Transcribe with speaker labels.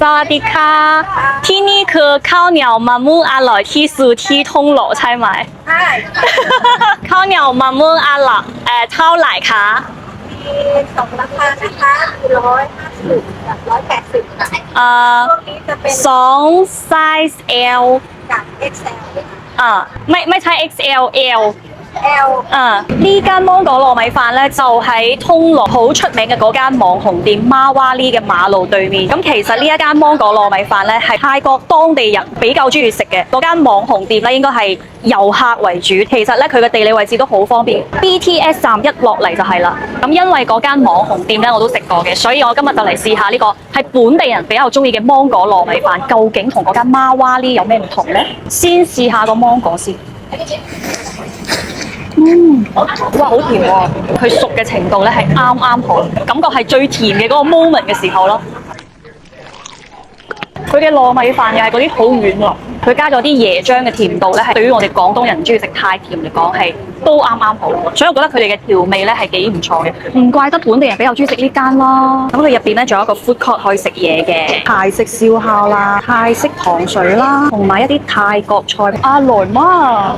Speaker 1: สวัสดีค่ะที่นี่คือข้าวเหนียวมะม่วงอร่อยที่สุดที่ทุ่งหล่อใช่ไหม
Speaker 2: ใช่
Speaker 1: ข้าวเหนียวมะม่วงอร่อยเท่าไหร่คะ
Speaker 2: เป็นสองราคานะคะ150กับ180ค่ะ พวกนี้จะเป็น
Speaker 1: สองไซส์ L
Speaker 2: กับ XL
Speaker 1: ไม่ใช่ XL L
Speaker 2: L
Speaker 1: 呢間芒果糯米飯咧就喺通樂好出名嘅嗰間網紅店媽娃呢嘅馬路對面。咁其實呢一間芒果糯米飯咧係泰國當地人比較中意食嘅嗰間網紅店咧，應該係遊客為主。其實咧佢嘅地理位置都好方便，BTS 站一落嚟就係啦。咁因為嗰間網紅店咧我都食過嘅，所以我今日就嚟試下呢個係本地人比較中意嘅芒果糯米飯，究竟同嗰間媽娃呢有咩唔同呢？先試下個芒果先。哇，好甜喎！佢熟嘅程度咧係啱啱好，感覺係最甜嘅嗰個 moment 嘅時候咯。佢嘅糯米飯又係嗰啲好軟腍，佢加咗啲椰漿嘅甜度咧，係對於我哋廣東人中意食太甜嚟講係都啱啱好，所以我覺得佢哋嘅調味咧係幾唔錯嘅，唔怪得本地人比較中意食呢間啦。咁佢入邊咧仲有一個 food court 可以食嘢嘅，泰式燒烤啦、泰式糖水啦，同埋一啲泰國菜。阿來媽。